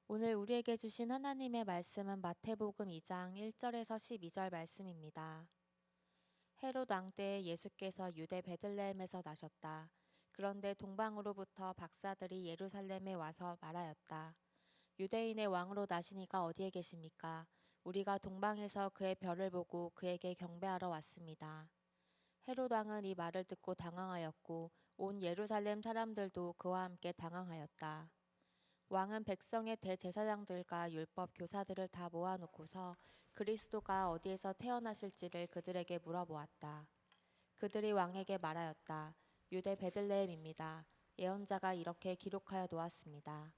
오늘 우리에게 주신 하나님의 말씀은 마태복음 2장 1절에서 12절 말씀입니다. 헤롯 왕 때에 예수께서 유대 베들레헴에서 나셨다. 그런데 동방으로부터 박사들이 예루살렘에 와서 말하였다. 유대인의 왕으로 나시니가 어디에 계십니까? 우리가 동방에서 그의 별을 보고 그에게 경배하러 왔습니다. 헤롯 왕은 이 말을 듣고 당황하였고 온 예루살렘 사람들도 그와 함께 당황하였다. 왕은 백성의 대제사장들과 율법 교사들을 다 모아놓고서 그리스도가 어디에서 태어나실지를 그들에게 물어보았다. 그들이 왕에게 말하였다. 유대 베들레헴입니다. 예언자가 이렇게 기록하여 놓았습니다.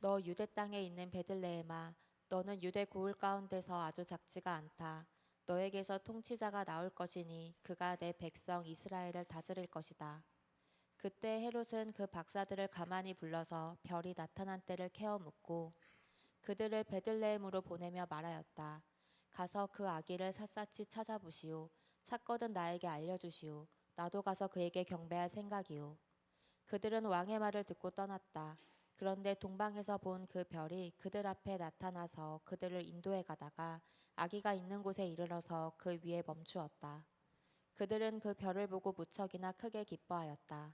너 유대 땅에 있는 베들레헴아, 너는 유대 고을 가운데서 아주 작지가 않다. 너에게서 통치자가 나올 것이니 그가 내 백성 이스라엘을 다스릴 것이다. 그때 헤롯은 그 박사들을 가만히 불러서 별이 나타난 때를 캐어 묻고 그들을 베들레헴으로 보내며 말하였다. 가서 그 아기를 샅샅이 찾아보시오. 찾거든 나에게 알려주시오. 나도 가서 그에게 경배할 생각이오. 그들은 왕의 말을 듣고 떠났다. 그런데 동방에서 본 그 별이 그들 앞에 나타나서 그들을 인도해 가다가 아기가 있는 곳에 이르러서 그 위에 멈추었다. 그들은 그 별을 보고 무척이나 크게 기뻐하였다.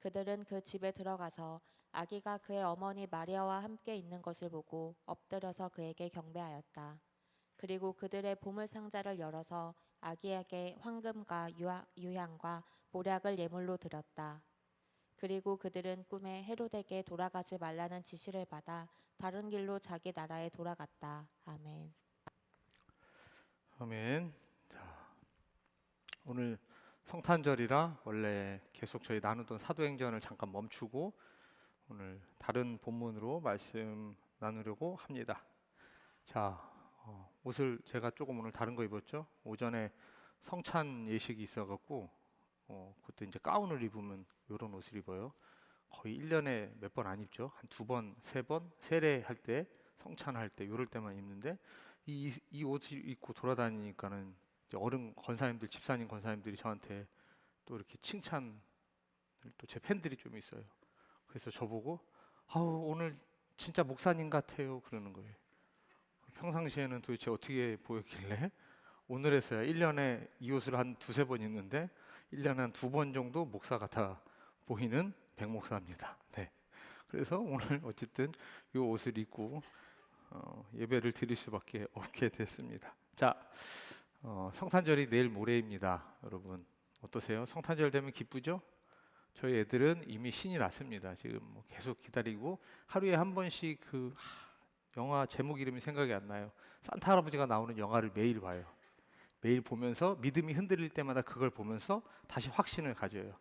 그들은 그 집에 들어가서 아기가 그의 어머니 마리아와 함께 있는 것을 보고 엎드려서 그에게 경배하였다. 그리고 그들의 보물 상자를 열어서 아기에게 황금과 유향과 모략을 예물로 드렸다. 그리고 그들은 꿈에 헤롯에게 돌아가지 말라는 지시를 받아 다른 길로 자기 나라에 돌아갔다. 아멘. 아멘. 자, 오늘 성탄절이라 원래 계속 저희 나누던 사도행전을 잠깐 멈추고 오늘 다른 본문으로 말씀 나누려고 합니다. 자, 옷을 제가 조금 오늘 다른 거 입었죠? 오전에 성찬 예식이 있어갖고 그때 이제 가운을 입으면 이런 옷을 입어요. 거의 1년에 몇 번 안 입죠. 한 두 번, 세 번 세례할 때, 성찬할 때 이럴 때만 입는데 이 옷을 입고 돌아다니니까는 이제 어른 권사님들, 집사님 권사님들이 저한테 또 이렇게 칭찬을, 또 제 팬들이 좀 있어요. 그래서 저보고 아우 오늘 진짜 목사님 같아요 그러는 거예요. 평상시에는 도대체 어떻게 보였길래 오늘에서야 1년에 이 옷을 한 두세 번 입는데 1년에 한 두 번 정도 목사 같아 보이는 백 목사입니다. 네. 그래서 오늘 어쨌든 이 옷을 입고 예배를 드릴 수밖에 없게 됐습니다. 자, 성탄절이 내일 모레입니다. 여러분 어떠세요? 성탄절 되면 기쁘죠? 저희 애들은 이미 신이 났습니다. 지금 뭐 계속 기다리고 하루에 한 번씩 영화 제목 이름이 생각이 안 나요. 산타 할아버지가 나오는 영화를 매일 봐요. 매일 보면서 믿음이 흔들릴 때마다 그걸 보면서 다시 확신을 가져요.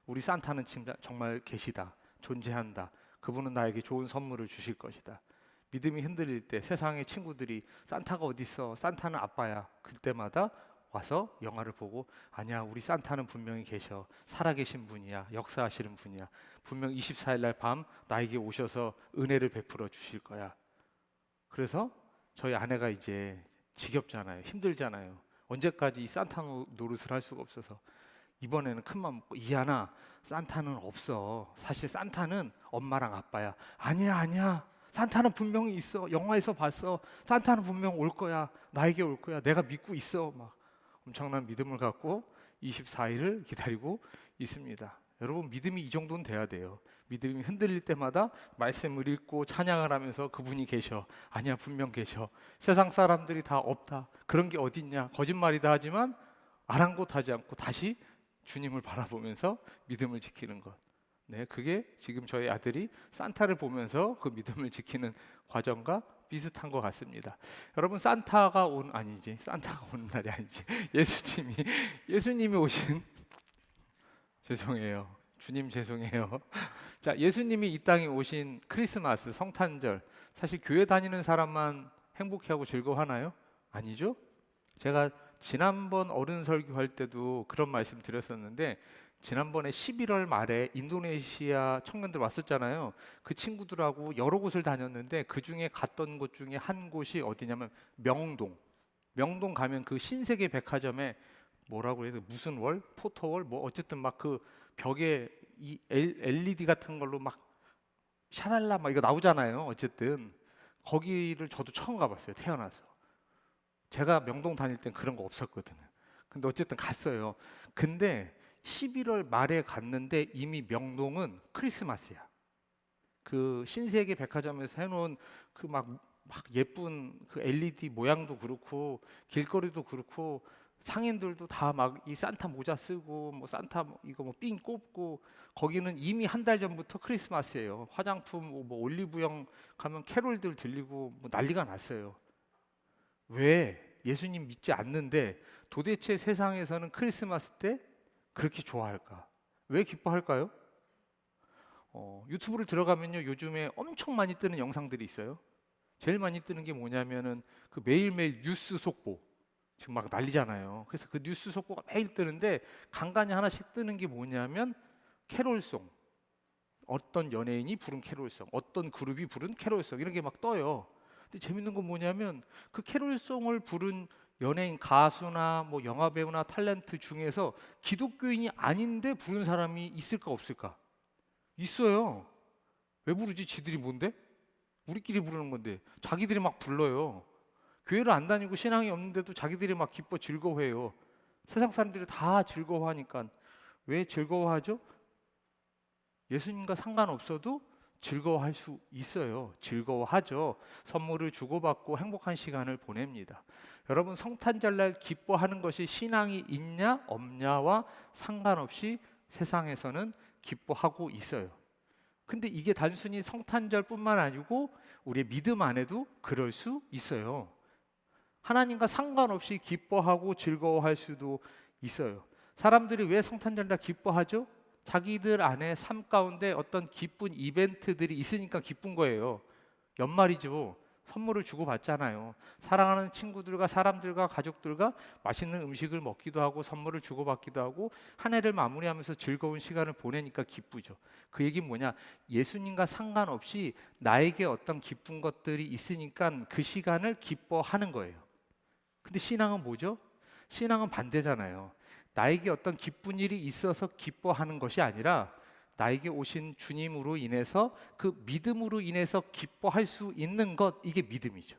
우리 산타는 정말 계시다. 존재한다. 그분은 나에게 좋은 선물을 주실 것이다. 믿음이 흔들릴 때 세상의 친구들이 산타가 어디 있어? 산타는 아빠야. 그때마다 와서 영화를 보고 아니야 우리 산타는 분명히 계셔. 살아계신 분이야. 역사하시는 분이야. 분명 24일 날 밤 나에게 오셔서 은혜를 베풀어 주실 거야. 그래서 저희 아내가 이제 지겹잖아요. 힘들잖아요. 언제까지 이 산타 노릇을 할 수가 없어서 이번에는 큰맘 먹고 이하나 산타는 없어. 사실 산타는 엄마랑 아빠야. 아니야 아니야. 산타는 분명히 있어. 영화에서 봤어. 산타는 분명 올 거야. 나에게 올 거야. 내가 믿고 있어. 막 엄청난 믿음을 갖고 24일을 기다리고 있습니다. 여러분 믿음이 이 정도는 돼야 돼요. 믿음이 흔들릴 때마다 말씀을 읽고 찬양을 하면서 그분이 계셔. 아니야 분명 계셔. 세상 사람들이 다 없다. 그런 게 어딨냐. 거짓말이다 하지만 아랑곳하지 않고 다시 주님을 바라보면서 믿음을 지키는 것. 네, 그게 지금 저희 아들이 산타를 보면서 그 믿음을 지키는 과정과 비슷한 것 같습니다. 여러분 산타가 오는 날이 아니지. 예수님이 오신 죄송해요. 주님 죄송해요. 자, 예수님이 이 땅에 오신 크리스마스, 성탄절. 사실 교회 다니는 사람만 행복해하고 즐거워하나요? 아니죠? 제가 지난번 어른 설교할 때도 그런 말씀 드렸었는데 지난번에 11월 말에 인도네시아 청년들 왔었잖아요. 그 친구들하고 여러 곳을 다녔는데 그 중에 갔던 곳 중에 한 곳이 어디냐면 명동. 명동 가면 그 신세계 백화점에 뭐라고 해야 돼? 무슨 월? 포토월? 뭐 어쨌든 막 그 벽에 이 LED 같은 걸로 막 샤랄라 막 이거 나오잖아요. 어쨌든 거기를 저도 처음 가봤어요. 태어나서. 제가 명동 다닐 땐 그런 거 없었거든요. 근데 어쨌든 갔어요. 근데 11월 말에 갔는데 이미 명동은 크리스마스야. 그 신세계 백화점에서 해놓은 그 막 예쁜 그 LED 모양도 그렇고 길거리도 그렇고 상인들도 다 막 이 산타 모자 쓰고 뭐 산타 이거 뭐 삥 꼽고 거기는 이미 한 달 전부터 크리스마스예요. 화장품 뭐 올리브영 가면 캐롤들 들리고 뭐 난리가 났어요. 왜 예수님 믿지 않는데 도대체 세상에서는 크리스마스 때 그렇게 좋아할까? 왜 기뻐할까요? 유튜브를 들어가면요 요즘에 엄청 많이 뜨는 영상들이 있어요. 제일 많이 뜨는 게 뭐냐면은 그 매일매일 뉴스 속보 지금 막 난리잖아요. 그래서 그 뉴스 속보가 매일 뜨는데 간간히 하나씩 뜨는 게 뭐냐면 캐롤송, 어떤 연예인이 부른 캐롤송, 어떤 그룹이 부른 캐롤송 이런 게 막 떠요. 근데 재밌는 건 뭐냐면 그 캐롤송을 부른 연예인 가수나 뭐 영화 배우나 탤런트 중에서 기독교인이 아닌데 부른 사람이 있을까 없을까? 있어요. 왜 부르지? 지들이 뭔데? 우리끼리 부르는 건데 자기들이 막 불러요. 교회를 안 다니고 신앙이 없는데도 자기들이 막 기뻐 즐거워해요. 세상 사람들이 다 즐거워하니까. 왜 즐거워하죠? 예수님과 상관없어도 즐거워할 수 있어요. 즐거워하죠. 선물을 주고받고 행복한 시간을 보냅니다. 여러분 성탄절날 기뻐하는 것이 신앙이 있냐 없냐와 상관없이 세상에서는 기뻐하고 있어요. 근데 이게 단순히 성탄절뿐만 아니고 우리의 믿음 안에도 그럴 수 있어요. 하나님과 상관없이 기뻐하고 즐거워할 수도 있어요. 사람들이 왜 성탄절날 기뻐하죠? 자기들 안에 삶 가운데 어떤 기쁜 이벤트들이 있으니까 기쁜 거예요. 연말이죠. 선물을 주고받잖아요. 사랑하는 친구들과 사람들과 가족들과 맛있는 음식을 먹기도 하고 선물을 주고받기도 하고 한 해를 마무리하면서 즐거운 시간을 보내니까 기쁘죠. 그 얘기는 뭐냐? 예수님과 상관없이 나에게 어떤 기쁜 것들이 있으니까 그 시간을 기뻐하는 거예요. 근데 신앙은 뭐죠? 신앙은 반대잖아요. 나에게 어떤 기쁜 일이 있어서 기뻐하는 것이 아니라 나에게 오신 주님으로 인해서 그 믿음으로 인해서 기뻐할 수 있는 것, 이게 믿음이죠.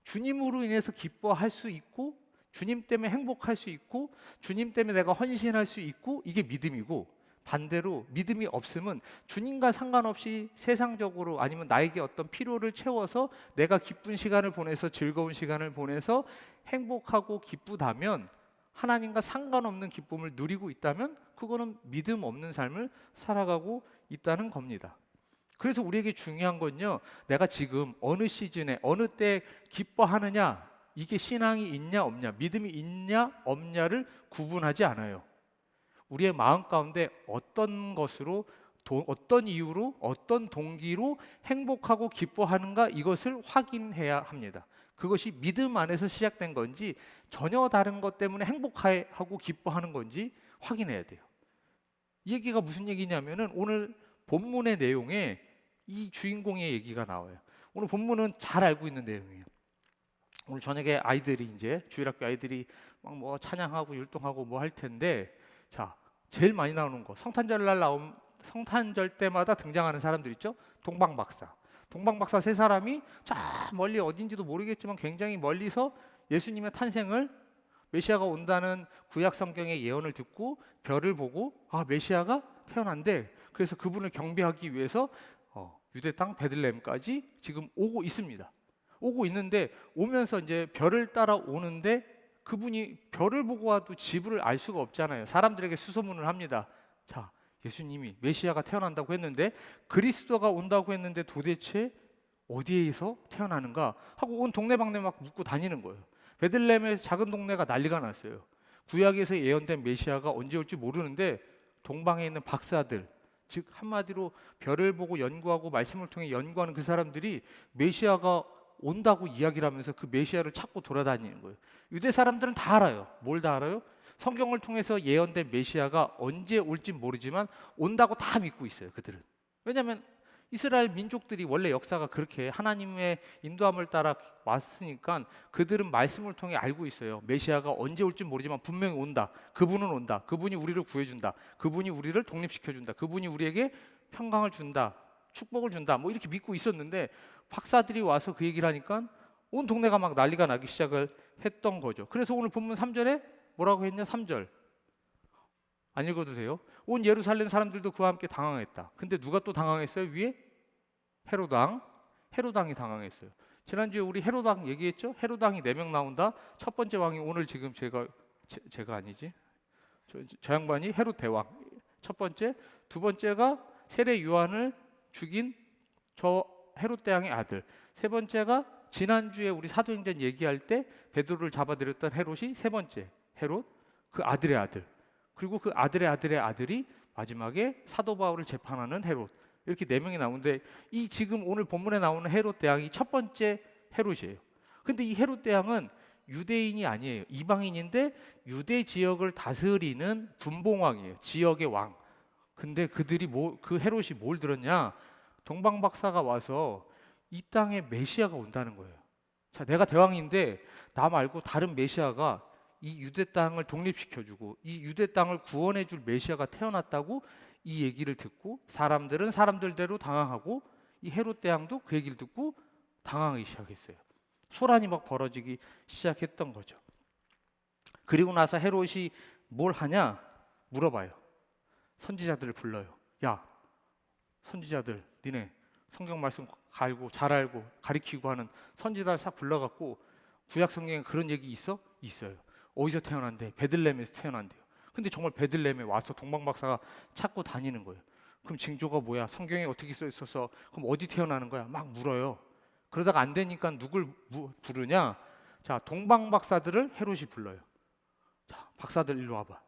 주님으로 인해서 기뻐할 수 있고 주님 때문에 행복할 수 있고 주님 때문에 내가 헌신할 수 있고 이게 믿음이고, 반대로 믿음이 없으면 주님과 상관없이 세상적으로 아니면 나에게 어떤 필요를 채워서 내가 기쁜 시간을 보내서 즐거운 시간을 보내서 행복하고 기쁘다면, 하나님과 상관없는 기쁨을 누리고 있다면 그거는 믿음 없는 삶을 살아가고 있다는 겁니다. 그래서 우리에게 중요한 건요, 내가 지금 어느 시즌에 어느 때 기뻐하느냐, 이게 신앙이 있냐 없냐, 믿음이 있냐 없냐를 구분하지 않아요. 우리의 마음 가운데 어떤 것으로 어떤 이유로 어떤 동기로 행복하고 기뻐하는가, 이것을 확인해야 합니다. 그것이 믿음 안에서 시작된 건지 전혀 다른 것 때문에 행복하고 기뻐하는 건지 확인해야 돼요. 이 얘기가 무슨 얘기냐면은 오늘 본문의 내용에 이 주인공의 얘기가 나와요. 오늘 본문은 잘 알고 있는 내용이에요. 오늘 저녁에 아이들이 이제 주일학교 아이들이 막 뭐 찬양하고 율동하고 뭐 할 텐데, 자, 제일 많이 나오는 거, 성탄절 때마다 등장하는 사람들 있죠? 동방박사. 동방박사 세 사람이 저 멀리 어딘지도 모르겠지만 굉장히 멀리서 예수님의 탄생을, 메시아가 온다는 구약 성경의 예언을 듣고 별을 보고 아, 메시아가 태어난대. 그래서 그분을 경배하기 위해서 유대 땅 베들레헴까지 지금 오고 있습니다. 오고 있는데 오면서 이제 별을 따라 오는데 그분이 별을 보고 와도 지부를 알 수가 없잖아요. 사람들에게 수소문을 합니다. 자, 예수님이 메시아가 태어난다고 했는데, 그리스도가 온다고 했는데 도대체 어디에서 태어나는가 하고 온 동네방네 막 묻고 다니는 거예요. 베들레헴의 작은 동네가 난리가 났어요. 구약에서 예언된 메시아가 언제 올지 모르는데 동방에 있는 박사들, 즉 한마디로 별을 보고 연구하고 말씀을 통해 연구하는 그 사람들이 메시아가 온다고 이야기를 하면서 그 메시아를 찾고 돌아다니는 거예요. 유대 사람들은 다 알아요. 뭘 다 알아요? 성경을 통해서 예언된 메시아가 언제 올지 모르지만 온다고 다 믿고 있어요. 그들은. 왜냐하면 이스라엘 민족들이 원래 역사가 그렇게 하나님의 인도함을 따라 왔으니까 그들은 말씀을 통해 알고 있어요. 메시아가 언제 올지 모르지만 분명히 온다. 그분은 온다. 그분이 우리를 구해준다. 그분이 우리를 독립시켜준다. 그분이 우리에게 평강을 준다, 축복을 준다, 뭐 이렇게 믿고 있었는데 박사들이 와서 그 얘기를 하니까 온 동네가 막 난리가 나기 시작을 했던 거죠. 그래서 오늘 본문 3절에 뭐라고 했냐? 3절 안 읽어도 돼요. 온 예루살렘 사람들도 그와 함께 당황했다. 근데 누가 또 당황했어요? 위에 헤로당이 당황했어요. 지난주에 우리 헤로당 얘기했죠? 헤로당이 4명 나온다. 첫 번째 왕이 오늘 지금 제가 아니지? 저 양반이 헤롯 대왕. 첫 번째, 두 번째가 세례 요한을 죽인 저 헤롯 대왕의 아들. 세 번째가 지난주에 우리 사도행전 얘기할 때 베드로를 잡아들였던 헤롯이 세 번째 헤롯, 그 아들의 아들. 그리고 그 아들의 아들의 아들이 마지막에 사도 바울을 재판하는 헤롯. 이렇게 4명이 나오는데 이 지금 오늘 본문에 나오는 헤롯 대왕이 첫 번째 헤롯이에요. 근데 이 헤롯 대왕은 유대인이 아니에요. 이방인인데 유대 지역을 다스리는 분봉왕이에요. 지역의 왕. 근데 그들이 그 헤롯이 뭘 들었냐? 동방박사가 와서 이 땅에 메시아가 온다는 거예요. 자, 내가 대왕인데 나 말고 다른 메시아가 이 유대 땅을 독립시켜주고 이 유대 땅을 구원해줄 메시아가 태어났다고 이 얘기를 듣고 사람들은 사람들대로 당황하고 이 헤롯 대왕도 그 얘기를 듣고 당황하기 시작했어요. 소란이 막 벌어지기 시작했던 거죠. 그리고 나서 헤롯이 뭘 하냐 물어봐요. 선지자들을 불러요. 야, 선지자들, 니네 성경 말씀 잘 알고 가리키고 하는 선지자를 싹 불러갖고 구약 성경에 그런 얘기 있어? 있어요. 어디서 태어난대? 베들레헴에서 태어난대요. 근데 정말 베들레헴에 와서 동방박사가 찾고 다니는 거예요. 그럼 징조가 뭐야? 성경에 어떻게 써 있어서 그럼 어디 태어나는 거야? 막 물어요. 그러다가 안 되니까 누굴 부르냐? 자, 동방박사들을 헤롯이 불러요. 자, 박사들 일로 와봐.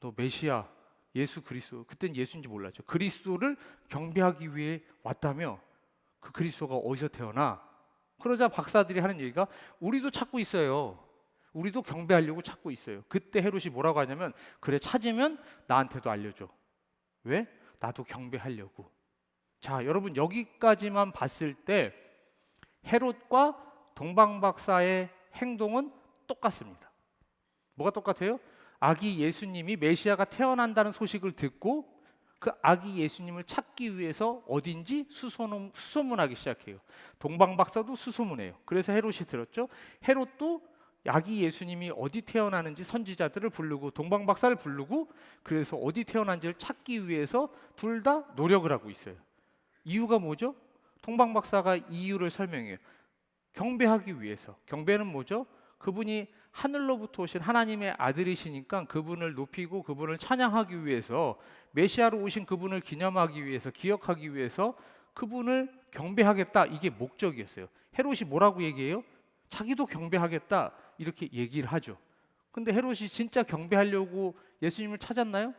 너 메시아 예수 그리스도, 그땐 예수인지 몰랐죠. 그리스도를 경배하기 위해 왔다며? 그 그리스도가 어디서 태어나? 그러자 박사들이 하는 얘기가 우리도 찾고 있어요. 우리도 경배하려고 찾고 있어요. 그때 헤롯이 뭐라고 하냐면 그래, 찾으면 나한테도 알려줘. 왜? 나도 경배하려고. 자, 여러분 여기까지만 봤을 때 헤롯과 동방박사의 행동은 똑같습니다. 뭐가 똑같아요? 아기 예수님이 메시아가 태어난다는 소식을 듣고 그 아기 예수님을 찾기 위해서 어딘지 수소문하기 시작해요. 동방박사도 수소문해요. 그래서 헤롯이 들었죠. 헤롯도 아기 예수님이 어디 태어나는지 선지자들을 부르고 동방박사를 부르고 그래서 어디 태어난지를 찾기 위해서 둘 다 노력을 하고 있어요. 이유가 뭐죠? 동방박사가 이유를 설명해요. 경배하기 위해서. 경배는 뭐죠? 그분이 하늘로부터 오신 하나님의 아들이시니까 그분을 높이고 그분을 찬양하기 위해서, 메시아로 오신 그분을 기념하기 위해서, 기억하기 위해서 그분을 경배하겠다, 이게 목적이었어요. 헤롯이 뭐라고 얘기해요? 자기도 경배하겠다 이렇게 얘기를 하죠. 근데 헤롯이 진짜 경배하려고 예수님을 찾았나요?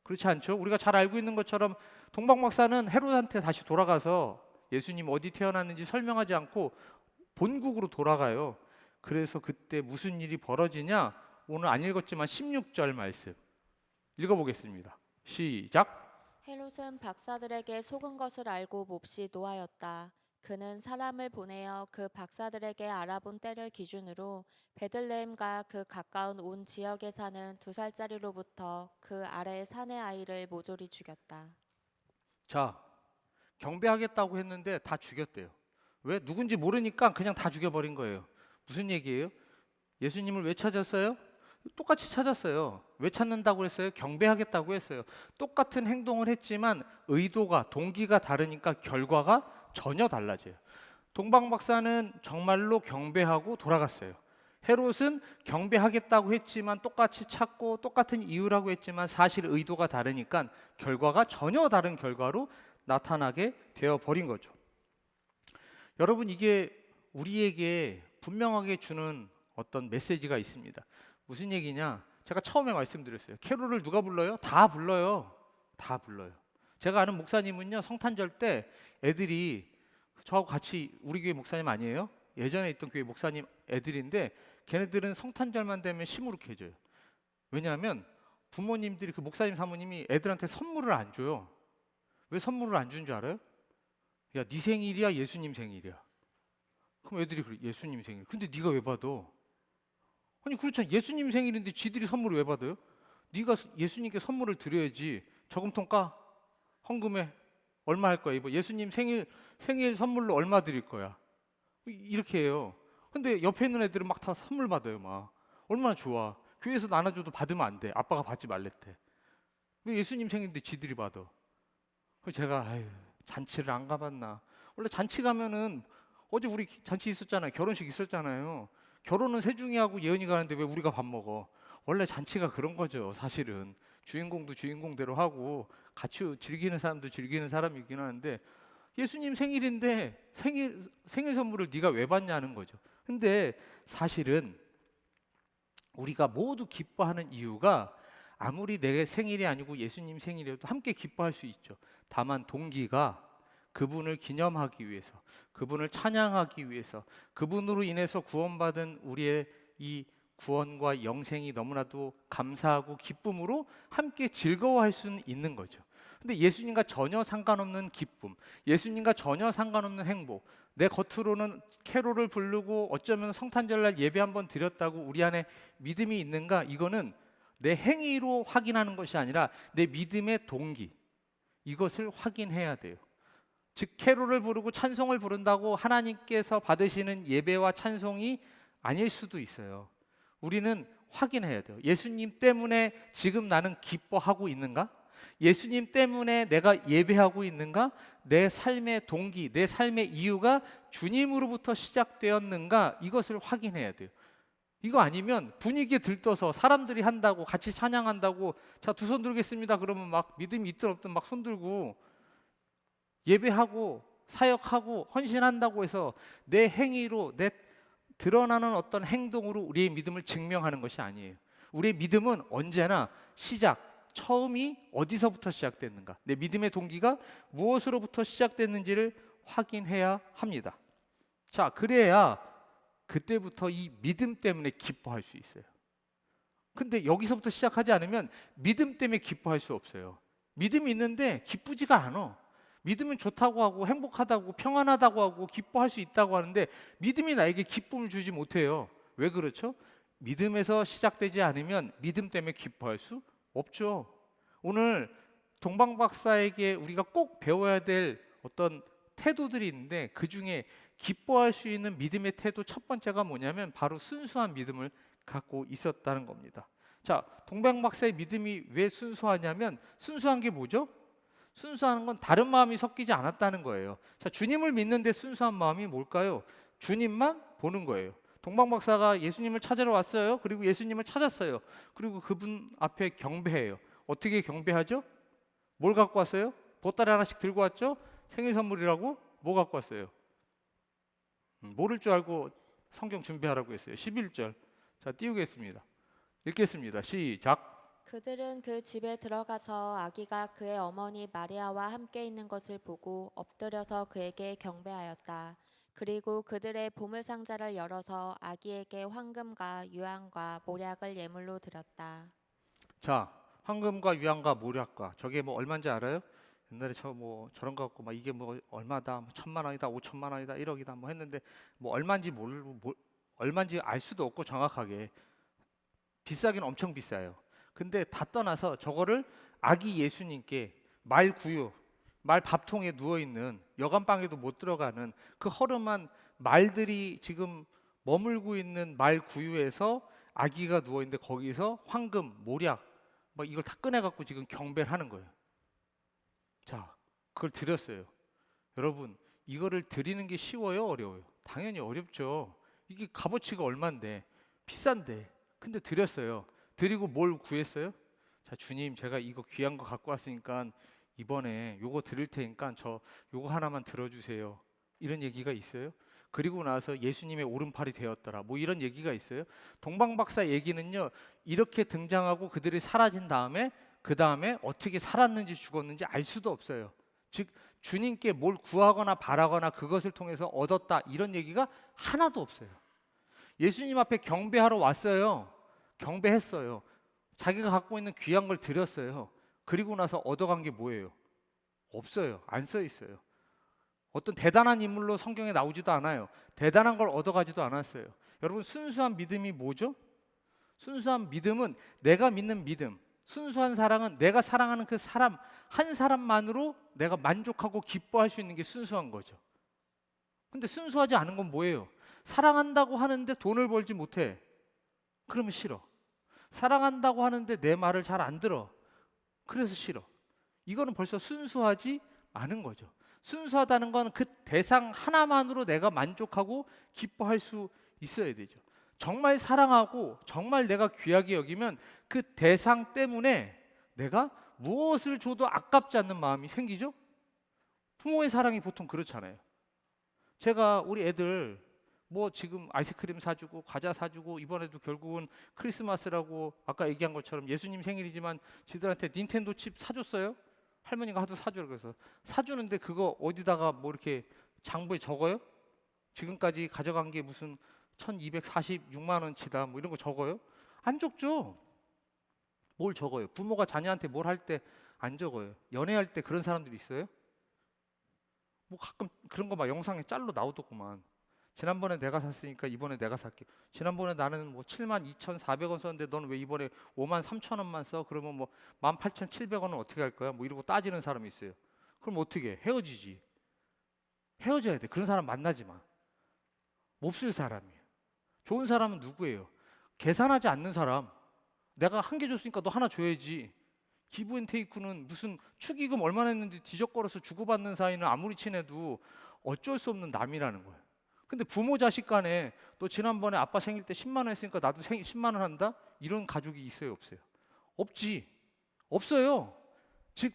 그렇지 않죠. 우리가 잘 알고 있는 것처럼 동방박사는 헤롯한테 다시 돌아가서 예수님 어디 태어났는지 설명하지 않고 본국으로 돌아가요. 그래서 그때 무슨 일이 벌어지냐? 오늘 안 읽었지만 16절 말씀 읽어보겠습니다. 시작. 헤롯은 박사들에게 속은 것을 알고 몹시 노하였다. 그는 사람을 보내어 그 박사들에게 알아본 때를 기준으로 베들레헴과 그 가까운 온 지역에 사는 2살짜리로부터 그 아래 산의 아이를 모조리 죽였다. 자, 경배하겠다고 했는데 다 죽였대요. 왜? 누군지 모르니까 그냥 다 죽여버린 거예요. 무슨 얘기예요? 예수님을 왜 찾았어요? 똑같이 찾았어요. 왜 찾는다고 했어요? 경배하겠다고 했어요. 똑같은 행동을 했지만 의도가, 동기가 다르니까 결과가 전혀 달라져요. 동방박사는 정말로 경배하고 돌아갔어요. 헤롯은 경배하겠다고 했지만 똑같이 찾고 똑같은 이유라고 했지만 사실 의도가 다르니까 결과가 전혀 다른 결과로 나타나게 되어버린 거죠. 여러분, 이게 우리에게 분명하게 주는 어떤 메시지가 있습니다. 무슨 얘기냐? 제가 처음에 말씀드렸어요. 캐롤을 누가 불러요? 다 불러요. 다 불러요. 제가 아는 목사님은요, 성탄절 때 애들이 저하고 같이, 우리 교회 목사님 아니에요? 예전에 있던 교회 목사님 애들인데 걔네들은 성탄절만 되면 시무룩해져요. 왜냐하면 부모님들이, 그 목사님 사모님이 애들한테 선물을 안 줘요. 왜 선물을 안 주는 줄 알아요? 야, 네 생일이야, 예수님 생일이야. 그럼 애들이 그래, 예수님 생일. 근데 네가 왜 받아? 아니 그렇잖아. 예수님 생일인데 지들이 선물을 왜 받아요? 네가 예수님께 선물을 드려야지. 저금통 까? 헌금해. 얼마 할 거야? 이거 예수님 생일 선물로 얼마 드릴 거야? 이렇게 해요. 근데 옆에 있는 애들은 막 다 선물 받아요. 막 얼마나 좋아. 교회에서 나눠줘도 받으면 안 돼. 아빠가 받지 말랬대. 왜 예수님 생일인데 지들이 받아? 그래서 제가 아유, 잔치를 안 가봤나. 원래 잔치 가면은 어제 우리 잔치 있었잖아요. 결혼식 있었잖아요. 결혼은 세중이 하고 예은이 가는데 왜 우리가 밥 먹어? 원래 잔치가 그런 거죠. 사실은 주인공도 주인공대로 하고 같이 즐기는 사람도 즐기는 사람이긴 하는데 예수님 생일인데 생일 선물을 네가 왜 받냐는 거죠. 근데 사실은 우리가 모두 기뻐하는 이유가 아무리 내 생일이 아니고 예수님 생일이어도 함께 기뻐할 수 있죠. 다만 동기가 그분을 기념하기 위해서, 그분을 찬양하기 위해서, 그분으로 인해서 구원받은 우리의 이 구원과 영생이 너무나도 감사하고 기쁨으로 함께 즐거워할 수는 있는 거죠. 근데 예수님과 전혀 상관없는 기쁨, 예수님과 전혀 상관없는 행복, 내 겉으로는 캐롤을 부르고 어쩌면 성탄절날 예배 한번 드렸다고 우리 안에 믿음이 있는가? 이거는 내 행위로 확인하는 것이 아니라 내 믿음의 동기, 이것을 확인해야 돼요. 즉 캐롤을 부르고 찬송을 부른다고 하나님께서 받으시는 예배와 찬송이 아닐 수도 있어요. 우리는 확인해야 돼요. 예수님 때문에 지금 나는 기뻐하고 있는가? 예수님 때문에 내가 예배하고 있는가? 내 삶의 동기, 내 삶의 이유가 주님으로부터 시작되었는가? 이것을 확인해야 돼요. 이거 아니면 분위기에 들떠서 사람들이 한다고 같이 찬양한다고 자, 두 손 들겠습니다. 그러면 막 믿음이 있든 없든 막 손 들고 예배하고 사역하고 헌신한다고 해서 내 행위로 내 드러나는 어떤 행동으로 우리의 믿음을 증명하는 것이 아니에요. 우리의 믿음은 언제나 처음이 어디서부터 시작됐는가? 내 믿음의 동기가 무엇으로부터 시작됐는지를 확인해야 합니다. 자, 그래야 그때부터 이 믿음 때문에 기뻐할 수 있어요. 근데 여기서부터 시작하지 않으면 믿음 때문에 기뻐할 수 없어요. 믿음이 있는데 기쁘지가 않아. 믿으면 좋다고 하고 행복하다고 평안하다고 하고 기뻐할 수 있다고 하는데 믿음이 나에게 기쁨을 주지 못해요. 왜 그렇죠? 믿음에서 시작되지 않으면 믿음 때문에 기뻐할 수 없죠. 오늘 동방 박사에게 우리가 꼭 배워야 될 어떤 태도들이 있는데 그 중에 기뻐할 수 있는 믿음의 태도 첫 번째가 뭐냐면 바로 순수한 믿음을 갖고 있었다는 겁니다. 자, 동방 박사의 믿음이 왜 순수하냐면 순수한 게 뭐죠? 순수한 건 다른 마음이 섞이지 않았다는 거예요. 자, 주님을 믿는데 순수한 마음이 뭘까요? 주님만 보는 거예요. 동방 박사가 예수님을 찾으러 왔어요. 그리고 예수님을 찾았어요. 그리고 그분 앞에 경배해요. 어떻게 경배하죠? 뭘 갖고 왔어요? 보따리 하나씩 들고 왔죠? 생일 선물이라고 뭐 갖고 왔어요? 모를 줄 알고 성경 준비하라고 했어요. 11절. 자, 띄우겠습니다. 읽겠습니다. 시작. 그들은 그 집에 들어가서 아기가 그의 어머니 마리아와 함께 있는 것을 보고 엎드려서 그에게 경배하였다. 그리고 그들의 보물 상자를 열어서 아기에게 황금과 유황과 모략을 예물로 드렸다. 자, 황금과 유황과 모략과 저게 뭐 얼마인지 알아요? 옛날에 저 뭐 저런 거 갖고 막 이게 뭐 얼마다, 뭐 1,000만 원이다, 5천만 원이다, 1억이다 뭐 했는데 뭐 얼마인지 모르고 얼마인지 알 수도 없고 정확하게 비싸긴 엄청 비싸요. 근데 다 떠나서 저거를 아기 예수님께 말 구유, 말 밥통에 누워 있는 여간방에도 못 들어가는 그 허름한 말들이 지금 머물고 있는 말 구유에서 아기가 누워 있는데 거기서 황금, 모략 막 이걸 다 꺼내 갖고 지금 경배를 하는 거예요. 자, 그걸 드렸어요. 여러분, 이거를 드리는 게 쉬워요, 어려워요? 당연히 어렵죠. 이게 값어치가 얼만데, 비싼데. 근데 드렸어요. 드리고 뭘 구했어요? 자, 주님, 제가 이거 귀한 거 갖고 왔으니까 이번에 요거 드릴 테니까 저 요거 하나만 들어주세요. 이런 얘기가 있어요? 그리고 나서 예수님의 오른팔이 되었더라. 뭐 이런 얘기가 있어요? 동방박사 얘기는요, 이렇게 등장하고 그들이 사라진 다음에 그 다음에 어떻게 살았는지 죽었는지 알 수도 없어요. 즉 주님께 뭘 구하거나 바라거나 그것을 통해서 얻었다 이런 얘기가 하나도 없어요. 예수님 앞에 경배하러 왔어요. 경배했어요. 자기가 갖고 있는 귀한 걸 드렸어요. 그리고 나서 얻어간 게 뭐예요? 없어요. 안 써 있어요. 어떤 대단한 인물로 성경에 나오지도 않아요. 대단한 걸 얻어가지도 않았어요. 여러분, 순수한 믿음이 뭐죠? 순수한 믿음은 내가 믿는 믿음, 순수한 사랑은 내가 사랑하는 그 사람 한 사람만으로 내가 만족하고 기뻐할 수 있는 게 순수한 거죠. 근데 순수하지 않은 건 뭐예요? 사랑한다고 하는데 돈을 벌지 못해. 그러면 싫어. 사랑한다고 하는데 내 말을 잘 안 들어. 그래서 싫어. 이거는 벌써 순수하지 않은 거죠. 순수하다는 건 그 대상 하나만으로 내가 만족하고 기뻐할 수 있어야 되죠. 정말 사랑하고 정말 내가 귀하게 여기면 그 대상 때문에 내가 무엇을 줘도 아깝지 않는 마음이 생기죠. 부모의 사랑이 보통 그렇잖아요. 제가 우리 애들 뭐 지금 아이스크림 사주고 과자 사주고 이번에도 결국은 크리스마스라고 아까 얘기한 것처럼 예수님 생일이지만 지들한테 닌텐도 칩 사줬어요. 할머니가 하도 사주라 그래서 사주는데 그거 어디다가 뭐 이렇게 장부에 적어요? 지금까지 가져간 게 무슨 1246만 원치다 뭐 이런 거 적어요? 안 적죠. 뭘 적어요? 부모가 자녀한테 뭘 할 때 안 적어요. 연애할 때 그런 사람들이 있어요? 뭐 가끔 그런 거 막 영상에 짤로 나오더구만. 지난번에 내가 샀으니까 이번에 내가 살게. 지난번에 나는 뭐 72,400원 썼는데 너는 왜 이번에 53,000원만 써? 그러면 뭐 18,700원은 어떻게 할 거야? 뭐 이러고 따지는 사람이 있어요. 그럼 어떻게 해? 헤어지지. 헤어져야 돼. 그런 사람 만나지 마. 몹쓸 사람이에요. 좋은 사람은 누구예요? 계산하지 않는 사람. 내가 한 개 줬으니까 너 하나 줘야지. 기브앤테이크는 무슨 축의금 얼마나 했는지 뒤적거려서 주고받는 사이는 아무리 친해도 어쩔 수 없는 남이라는 거예요. 근데 부모 자식 간에 너 지난번에 아빠 생일 때 10만 원 했으니까 나도 10만 원 한다? 이런 가족이 있어요, 없어요? 없지. 없어요. 즉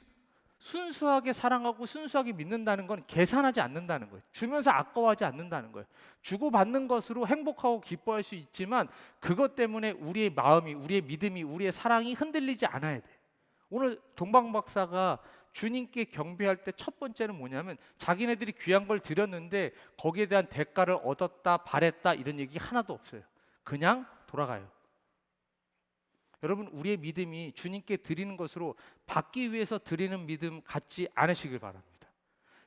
순수하게 사랑하고 순수하게 믿는다는 건 계산하지 않는다는 거예요. 주면서 아까워하지 않는다는 거예요. 주고받는 것으로 행복하고 기뻐할 수 있지만 그것 때문에 우리의 마음이, 우리의 믿음이, 우리의 사랑이 흔들리지 않아야 돼. 오늘 동방 박사가 주님께 경배할 때 첫 번째는 뭐냐면 자기네들이 귀한 걸 드렸는데 거기에 대한 대가를 얻었다, 바랬다 이런 얘기 하나도 없어요. 그냥 돌아가요. 여러분, 우리의 믿음이 주님께 드리는 것으로 받기 위해서 드리는 믿음 갖지 않으시길 바랍니다.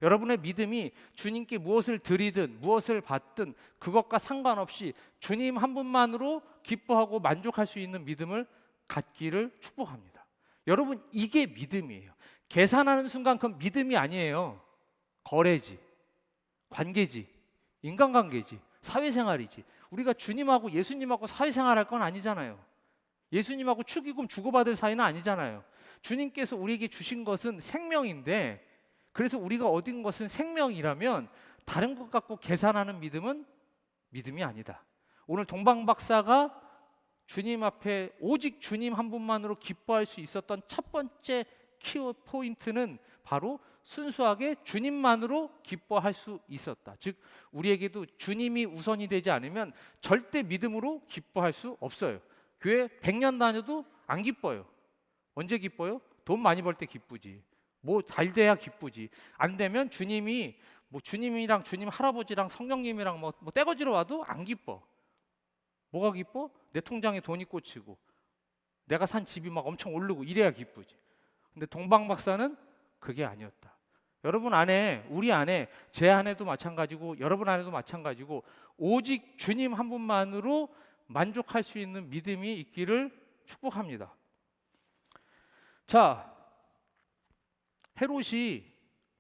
여러분의 믿음이 주님께 무엇을 드리든 무엇을 받든 그것과 상관없이 주님 한 분만으로 기뻐하고 만족할 수 있는 믿음을 갖기를 축복합니다. 여러분, 이게 믿음이에요. 계산하는 순간 그건 믿음이 아니에요. 거래지, 관계지, 인간관계지, 사회생활이지. 우리가 주님하고 예수님하고 사회생활할 건 아니잖아요. 예수님하고 축의금 주고받을 사이는 아니잖아요. 주님께서 우리에게 주신 것은 생명인데, 그래서 우리가 얻은 것은 생명이라면 다른 것 갖고 계산하는 믿음은 믿음이 아니다. 오늘 동방 박사가 주님 앞에 오직 주님 한 분만으로 기뻐할 수 있었던 첫 번째 키워 포인트는 바로 순수하게 주님만으로 기뻐할 수 있었다. 즉 우리에게도 주님이 우선이 되지 않으면 절대 믿음으로 기뻐할 수 없어요. 교회 100년 다녀도 안 기뻐요. 언제 기뻐요? 돈 많이 벌 때 기쁘지. 뭐 잘 돼야 기쁘지. 안 되면 주님이 뭐 주님이랑 주님 할아버지랑 성령님이랑 뭐 떼거지로 와도 안 기뻐. 뭐가 기뻐? 내 통장에 돈이 꽂히고 내가 산 집이 막 엄청 오르고 이래야 기쁘지. 근데 동방 박사는 그게 아니었다. 여러분 안에, 우리 안에, 제 안에도 마찬가지고 여러분 안에도 마찬가지고 오직 주님 한 분만으로 만족할 수 있는 믿음이 있기를 축복합니다. 자, 헤롯이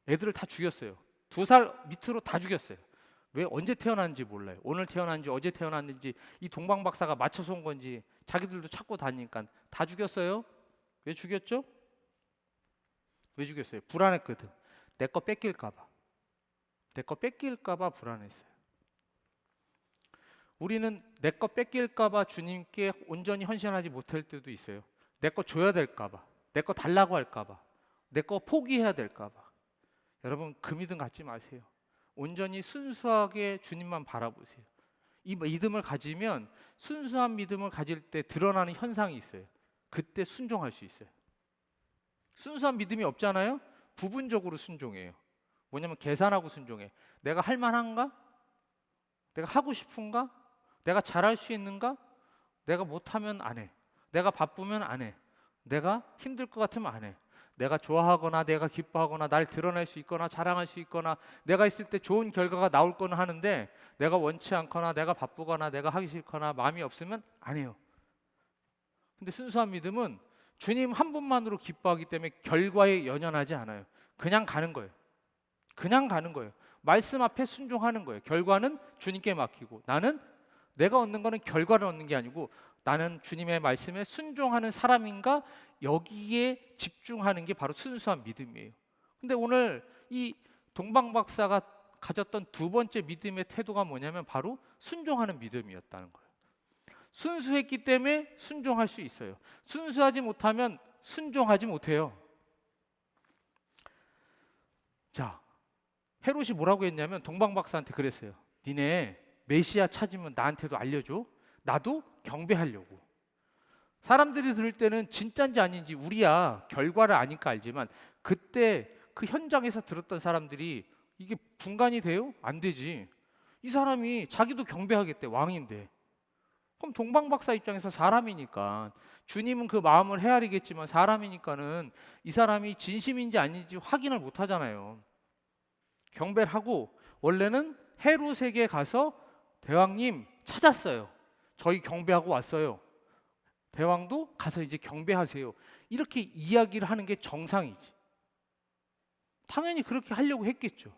애들을 다 죽였어요. 2살 밑으로 다 죽였어요. 왜? 언제 태어났는지 몰라요. 오늘 태어났는지 어제 태어났는지 이 동방 박사가 맞춰서 온 건지 자기들도 찾고 다니니까 다 죽였어요. 왜 죽였죠? 왜 죽였어요? 불안했거든. 내 거 뺏길까 봐. 내 거 뺏길까 봐 불안했어요. 우리는 내 거 뺏길까 봐 주님께 온전히 헌신하지 못할 때도 있어요. 내 거 줘야 될까 봐. 내 거 달라고 할까 봐. 내 거 포기해야 될까 봐. 여러분, 그 믿음 갖지 마세요. 온전히 순수하게 주님만 바라보세요. 이 믿음을 가지면 순수한 믿음을 가질 때 드러나는 현상이 있어요. 그때 순종할 수 있어요. 순수한 믿음이 없잖아요. 부분적으로 순종해요. 뭐냐면 계산하고 순종해. 내가 할 만한가? 내가 하고 싶은가? 내가 잘할 수 있는가? 내가 못하면 안 해. 내가 바쁘면 안 해. 내가 힘들 것 같으면 안 해. 내가 좋아하거나 내가 기뻐하거나 날 드러낼 수 있거나 자랑할 수 있거나 내가 있을 때 좋은 결과가 나올 거는 하는데 내가 원치 않거나 내가 바쁘거나 내가 하기 싫거나 마음이 없으면 안 해요. 근데 순수한 믿음은 주님 한 분만으로 기뻐하기 때문에 결과에 연연하지 않아요. 그냥 가는 거예요. 그냥 가는 거예요. 말씀 앞에 순종하는 거예요. 결과는 주님께 맡기고, 나는 내가 얻는 거는 결과를 얻는 게 아니고 나는 주님의 말씀에 순종하는 사람인가, 여기에 집중하는 게 바로 순수한 믿음이에요. 근데 오늘 이 동방 박사가 가졌던 두 번째 믿음의 태도가 뭐냐면 바로 순종하는 믿음이었다는 거예요. 순수했기 때문에 순종할 수 있어요. 순수하지 못하면 순종하지 못해요. 자, 헤롯이 뭐라고 했냐면 동방 박사한테 그랬어요. 니네 메시아 찾으면 나한테도 알려줘. 나도 경배하려고. 사람들이 들을 때는 진짜인지 아닌지 우리야 결과를 아니까 알지만, 그때 그 현장에서 들었던 사람들이 이게 분간이 돼요? 안 되지. 이 사람이 자기도 경배하겠대, 왕인데. 그럼 동방 박사 입장에서 사람이니까, 주님은 그 마음을 헤아리겠지만 사람이니까는 이 사람이 진심인지 아닌지 확인을 못 하잖아요. 경배를 하고, 원래는 헤롯에게 가서 대왕님 찾았어요. 저희 경배하고 왔어요. 대왕도 가서 이제 경배하세요. 이렇게 이야기를 하는 게 정상이지. 당연히 그렇게 하려고 했겠죠.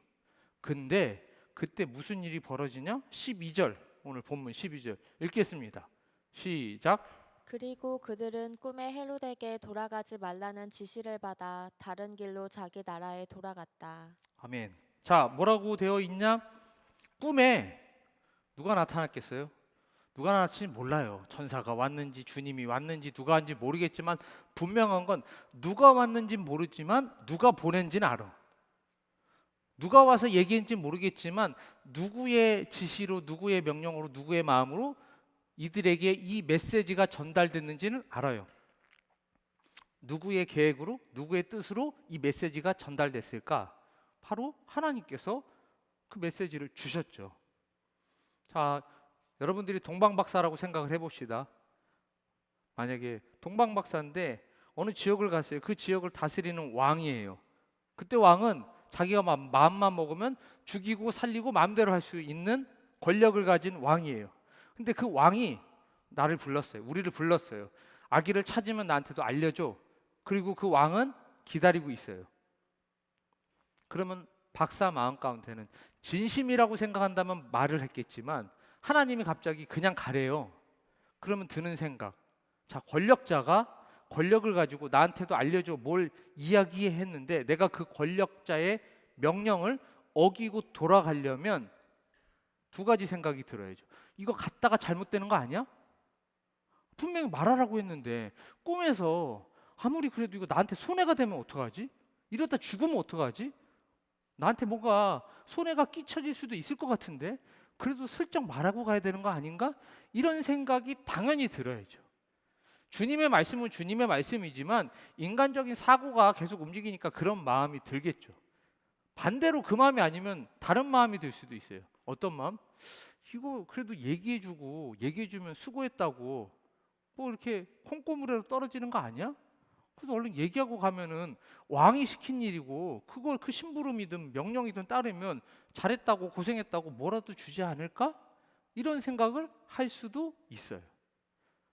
근데 그때 무슨 일이 벌어지냐? 12절, 오늘 본문 12절 읽겠습니다. 시작. 그리고 그들은 꿈에 헤롯에게 돌아가지 말라는 지시를 받아 다른 길로 자기 나라에 돌아갔다. 아멘. 자, 뭐라고 되어 있냐? 꿈에 누가 나타났겠어요? 누가 나타날지 몰라요. 천사가 왔는지 주님이 왔는지 누가 왔는지 모르겠지만, 분명한 건 누가 왔는지 모르지만 누가 보낸지는 알아. 누가 와서 얘기했는지 모르겠지만 누구의 지시로, 누구의 명령으로, 누구의 마음으로 이들에게 이 메시지가 전달됐는지는 알아요. 누구의 계획으로, 누구의 뜻으로 이 메시지가 전달됐을까? 바로 하나님께서 그 메시지를 주셨죠. 자, 여러분들이 동방박사라고 생각을 해봅시다. 만약에 동방박사인데 어느 지역을 갔어요. 그 지역을 다스리는 왕이에요. 그때 왕은 자기가 마음만 먹으면 죽이고 살리고 마음대로 할 수 있는 권력을 가진 왕이에요. 근데 그 왕이 나를 불렀어요. 우리를 불렀어요. 아기를 찾으면 나한테도 알려줘. 그리고 그 왕은 기다리고 있어요. 그러면 박사 마음 가운데는 진심이라고 생각한다면 말을 했겠지만, 하나님이 갑자기 그냥 가래요. 그러면 드는 생각, 자, 권력자가 권력을 가지고 나한테도 알려줘 뭘 이야기했는데 내가 그 권력자의 명령을 어기고 돌아가려면 두 가지 생각이 들어야죠. 이거 갔다가 잘못되는 거 아니야? 분명히 말하라고 했는데 꿈에서 아무리 그래도 이거 나한테 손해가 되면 어떡하지? 이러다 죽으면 어떡하지? 나한테 뭔가 손해가 끼쳐질 수도 있을 것 같은데 그래도 슬쩍 말하고 가야 되는 거 아닌가? 이런 생각이 당연히 들어야죠. 주님의 말씀은 주님의 말씀이지만 인간적인 사고가 계속 움직이니까 그런 마음이 들겠죠. 반대로 그 마음이 아니면 다른 마음이 들 수도 있어요. 어떤 마음? 이거 그래도 얘기해주면 수고했다고 뭐 이렇게 콩고물에로 떨어지는 거 아니야? 그래서 얼른 얘기하고 가면은 왕이 시킨 일이고 그걸 그 심부름이든 명령이든 따르면 잘했다고 고생했다고 뭐라도 주지 않을까? 이런 생각을 할 수도 있어요.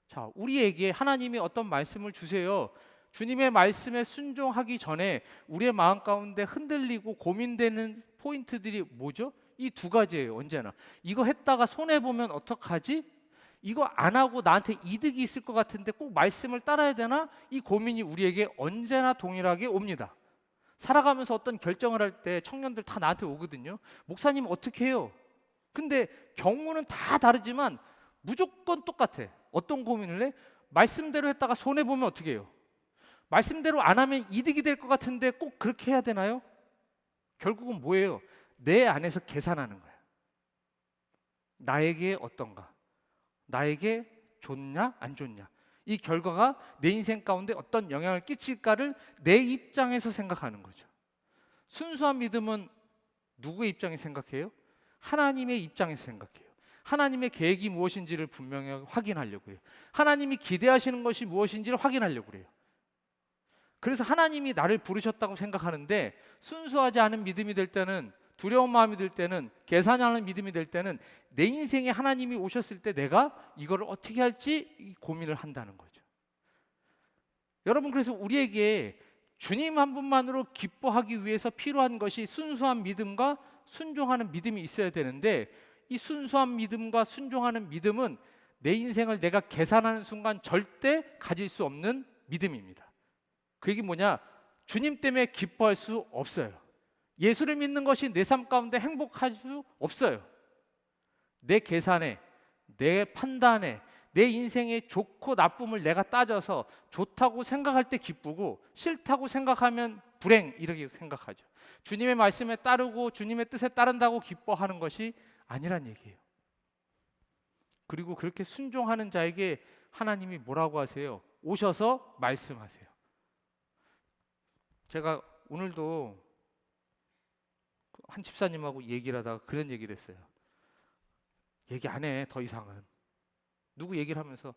자, 우리에게 하나님이 어떤 말씀을 주세요. 주님의 말씀에 순종하기 전에 우리의 마음 가운데 흔들리고 고민되는 포인트들이 뭐죠? 이 두 가지예요. 언제나 이거 했다가 손해보면 어떡하지? 이거 안 하고 나한테 이득이 있을 것 같은데 꼭 말씀을 따라야 되나? 이 고민이 우리에게 언제나 동일하게 옵니다. 살아가면서 어떤 결정을 할 때 청년들 다 나한테 오거든요. 목사님 어떻게 해요? 근데 경우는 다 다르지만 무조건 똑같아. 어떤 고민을 해? 말씀대로 했다가 손해보면 어떻게 해요? 말씀대로 안 하면 이득이 될 것 같은데 꼭 그렇게 해야 되나요? 결국은 뭐예요? 내 안에서 계산하는 거예요. 나에게 어떤가? 나에게 좋냐 안 좋냐? 이 결과가 내 인생 가운데 어떤 영향을 끼칠까를 내 입장에서 생각하는 거죠. 순수한 믿음은 누구의 입장에서 생각해요? 하나님의 입장에서 생각해요. 하나님의 계획이 무엇인지를 분명히 확인하려고 해요. 하나님이 기대하시는 것이 무엇인지를 확인하려고 해요. 그래서 하나님이 나를 부르셨다고 생각하는데 순수하지 않은 믿음이 될 때는, 두려운 마음이 들 때는, 계산이 않은 믿음이 될 때는 내 인생에 하나님이 오셨을 때 내가 이걸 어떻게 할지 이 고민을 한다는 거죠. 여러분, 그래서 우리에게 주님 한 분만으로 기뻐하기 위해서 필요한 것이 순수한 믿음과 순종하는 믿음이 있어야 되는데, 이 순수한 믿음과 순종하는 믿음은 내 인생을 내가 계산하는 순간 절대 가질 수 없는 믿음입니다. 그 얘기 뭐냐? 주님 때문에 기뻐할 수 없어요. 예수를 믿는 것이 내 삶 가운데 행복할 수 없어요. 내 계산에, 내 판단에, 내 인생의 좋고 나쁨을 내가 따져서 좋다고 생각할 때 기쁘고 싫다고 생각하면 불행, 이렇게 생각하죠. 주님의 말씀에 따르고 주님의 뜻에 따른다고 기뻐하는 것이 아니란 얘기예요. 그리고 그렇게 순종하는 자에게 하나님이 뭐라고 하세요? 오셔서 말씀하세요. 제가 오늘도 한 집사님하고 얘기를 하다가 그런 얘기를 했어요. 얘기 안 해, 더 이상은. 누구 얘기를 하면서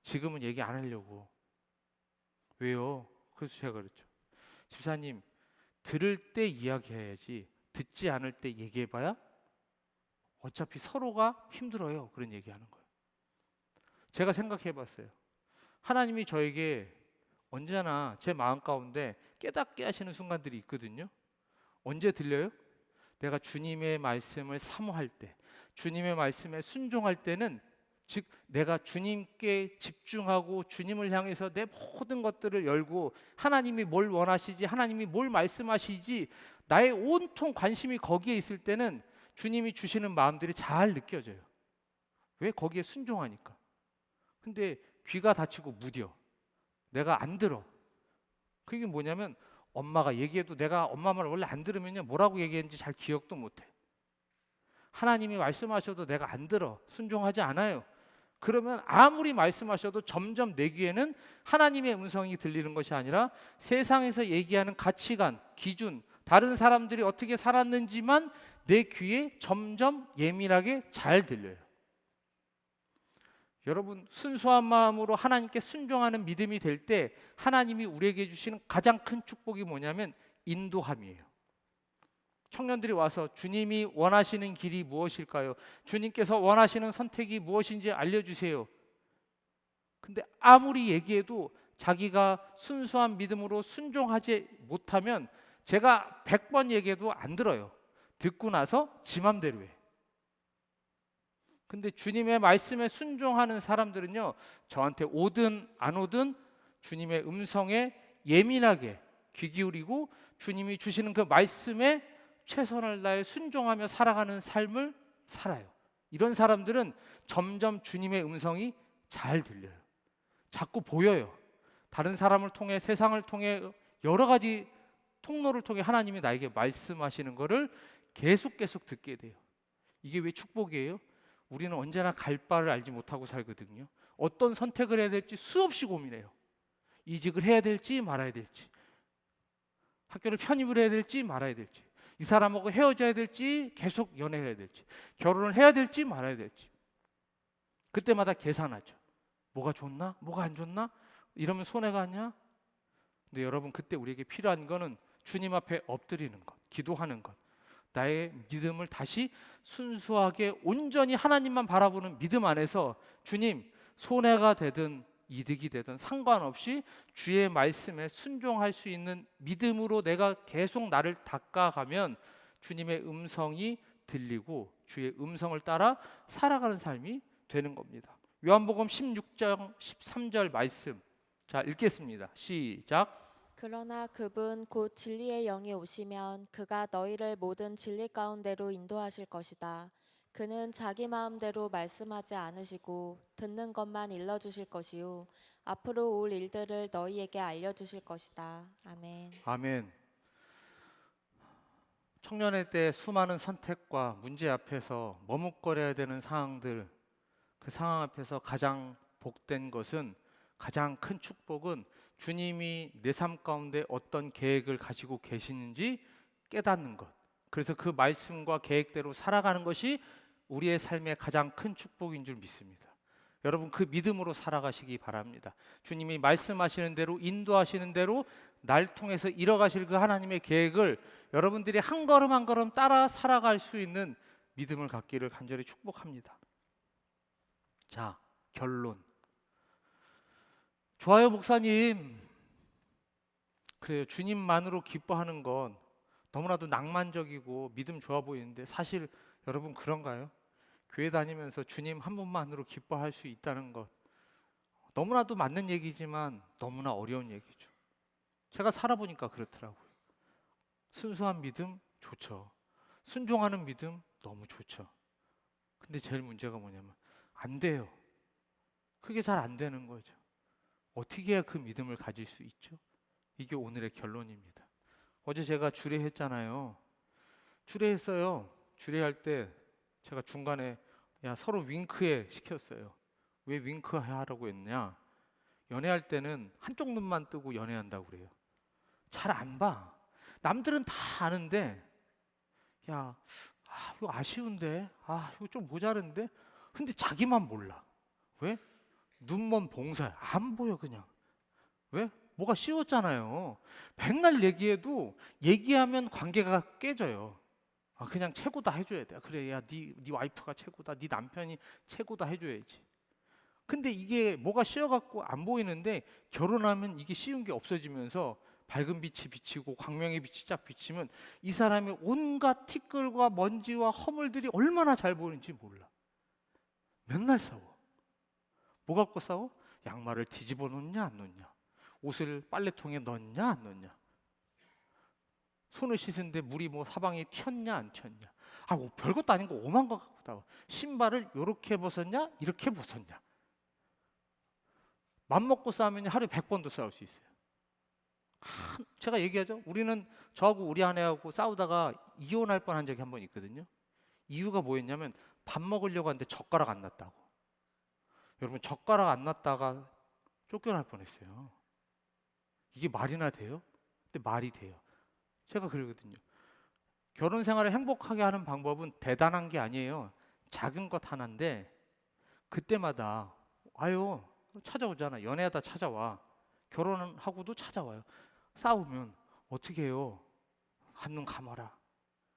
지금은 얘기 안 하려고. 왜요? 그래서 제가 그랬죠. 집사님, 들을 때 이야기해야지 듣지 않을 때 얘기해봐야 어차피 서로가 힘들어요. 그런 얘기하는 거예요. 제가 생각해봤어요. 하나님이 저에게 언제나 제 마음 가운데 깨닫게 하시는 순간들이 있거든요. 언제 들려요? 내가 주님의 말씀을 사모할 때, 주님의 말씀에 순종할 때는, 즉 내가 주님께 집중하고 주님을 향해서 내 모든 것들을 열고 하나님이 뭘 원하시지, 하나님이 뭘 말씀하시지, 나의 온통 관심이 거기에 있을 때는 주님이 주시는 마음들이 잘 느껴져요. 왜? 거기에 순종하니까. 근데 귀가 닫히고 무뎌. 내가 안 들어. 그게 뭐냐면, 엄마가 얘기해도 내가 엄마 말을 원래 안 들으면요, 뭐라고 얘기했는지 잘 기억도 못해. 하나님이 말씀하셔도 내가 안 들어. 순종하지 않아요. 그러면 아무리 말씀하셔도 점점 내 귀에는 하나님의 음성이 들리는 것이 아니라 세상에서 얘기하는 가치관, 기준, 다른 사람들이 어떻게 살았는지만 내 귀에 점점 예민하게 잘 들려요. 여러분, 순수한 마음으로 하나님께 순종하는 믿음이 될 때 하나님이 우리에게 주시는 가장 큰 축복이 뭐냐면 인도함이에요. 청년들이 와서 주님이 원하시는 길이 무엇일까요? 주님께서 원하시는 선택이 무엇인지 알려주세요. 근데 아무리 얘기해도 자기가 순수한 믿음으로 순종하지 못하면 제가 100번 얘기해도 안 들어요. 듣고 나서 지 맘대로 해. 근데 주님의 말씀에 순종하는 사람들은요, 저한테 오든 안 오든 주님의 음성에 예민하게 귀 기울이고 주님이 주시는 그 말씀에 최선을 다해 순종하며 살아가는 삶을 살아요. 이런 사람들은 점점 주님의 음성이 잘 들려요. 자꾸 보여요. 다른 사람을 통해, 세상을 통해, 여러 가지 통로를 통해 하나님이 나에게 말씀하시는 것을 계속 듣게 돼요. 이게 왜 축복이에요? 우리는 언제나 갈 바를 알지 못하고 살거든요. 어떤 선택을 해야 될지 수없이 고민해요. 이직을 해야 될지 말아야 될지, 학교를 편입을 해야 될지 말아야 될지, 이 사람하고 헤어져야 될지 계속 연애를 해야 될지, 결혼을 해야 될지 말아야 될지. 그때마다 계산하죠. 뭐가 좋나? 뭐가 안 좋나? 이러면 손해가 아니야? 근데 여러분, 그때 우리에게 필요한 거는 주님 앞에 엎드리는 것, 기도하는 것, 나의 믿음을 다시 순수하게 온전히 하나님만 바라보는 믿음 안에서 주님, 손해가 되든 이득이 되든 상관없이 주의 말씀에 순종할 수 있는 믿음으로 내가 계속 나를 닦아가면 주님의 음성이 들리고 주의 음성을 따라 살아가는 삶이 되는 겁니다. 요한복음 16장 13절 말씀, 자, 읽겠습니다. 시작. 그러나 그분 곧 진리의 영이 오시면 그가 너희를 모든 진리 가운데로 인도하실 것이다. 그는 자기 마음대로 말씀하지 않으시고 듣는 것만 일러주실 것이요 앞으로 올 일들을 너희에게 알려주실 것이다. 아멘. 아멘. 청년의 때 수많은 선택과 문제 앞에서 머뭇거려야 되는 상황들, 그 상황 앞에서 가장 복된 것은, 가장 큰 축복은 주님이 내 삶 가운데 어떤 계획을 가지고 계시는지 깨닫는 것. 그래서 그 말씀과 계획대로 살아가는 것이 우리의 삶의 가장 큰 축복인 줄 믿습니다. 여러분, 그 믿음으로 살아가시기 바랍니다. 주님이 말씀하시는 대로, 인도하시는 대로 날 통해서 이뤄가실 그 하나님의 계획을 여러분들이 한 걸음 한 걸음 따라 살아갈 수 있는 믿음을 갖기를 간절히 축복합니다. 자, 결론. 좋아요, 목사님. 그래요. 주님만으로 기뻐하는 건 너무나도 낭만적이고 믿음 좋아 보이는데 사실 여러분 그런가요? 교회 다니면서 주님 한 분만으로 기뻐할 수 있다는 것 너무나도 맞는 얘기지만 너무나 어려운 얘기죠. 제가 살아보니까 그렇더라고요. 순수한 믿음 좋죠. 순종하는 믿음 너무 좋죠. 근데 제일 문제가 뭐냐면 안 돼요. 그게 잘 안 되는 거죠. 어떻게 해야 그 믿음을 가질 수 있죠? 이게 오늘의 결론입니다. 어제 제가 주례했잖아요. 주례했어요. 주례할 때 제가 중간에 야 서로 윙크해 시켰어요. 왜 윙크하라고 했냐? 연애할 때는 한쪽 눈만 뜨고 연애한다고 그래요. 잘 안 봐. 남들은 다 아는데 야, 이거 아쉬운데, 이거 좀 모자른데, 근데 자기만 몰라. 왜? 눈먼 봉사야. 안 보여 그냥. 왜? 뭐가 씌웠잖아요. 백날 얘기해도 얘기하면 관계가 깨져요. 그냥 최고다 해줘야 돼. 그래, 야, 네 와이프가 최고다, 네 남편이 최고다 해줘야지. 근데 이게 뭐가 씌어갖고 안 보이는데 결혼하면 이게 씌운 게 없어지면서 밝은 빛이 비치고 광명의 빛이 쫙 비치면 이 사람의 온갖 티끌과 먼지와 허물들이 얼마나 잘 보이는지 몰라. 맨날 싸워. 뭐 갖고 싸워? 양말을 뒤집어 놓냐 안 놓냐, 옷을 빨래통에 넣냐 안 넣냐, 손을 씻는데 물이 뭐 사방에 튀었냐 안 튀었냐. 뭐 별것도 아닌 거 오만 거 갖고 싸워. 신발을 요렇게 벗었냐 이렇게 벗었냐. 맘먹고 싸우면 하루에 100번도 싸울 수 있어요. 제가 얘기하죠. 우리는 저하고 우리 아내하고 싸우다가 이혼할 뻔한 적이 한 번 있거든요. 이유가 뭐였냐면 밥 먹으려고 하는데 젓가락 안 놨다고. 여러분 젓가락 안 놨다가 쫓겨날 뻔했어요. 이게 말이나 돼요? 근데 말이 돼요. 제가 그러거든요. 결혼 생활을 행복하게 하는 방법은 대단한 게 아니에요. 작은 것 하나인데 그때마다 와요. 찾아오잖아. 연애하다 찾아와. 결혼하고도 찾아와요. 싸우면 어떻게 해요? 한눈 감아라.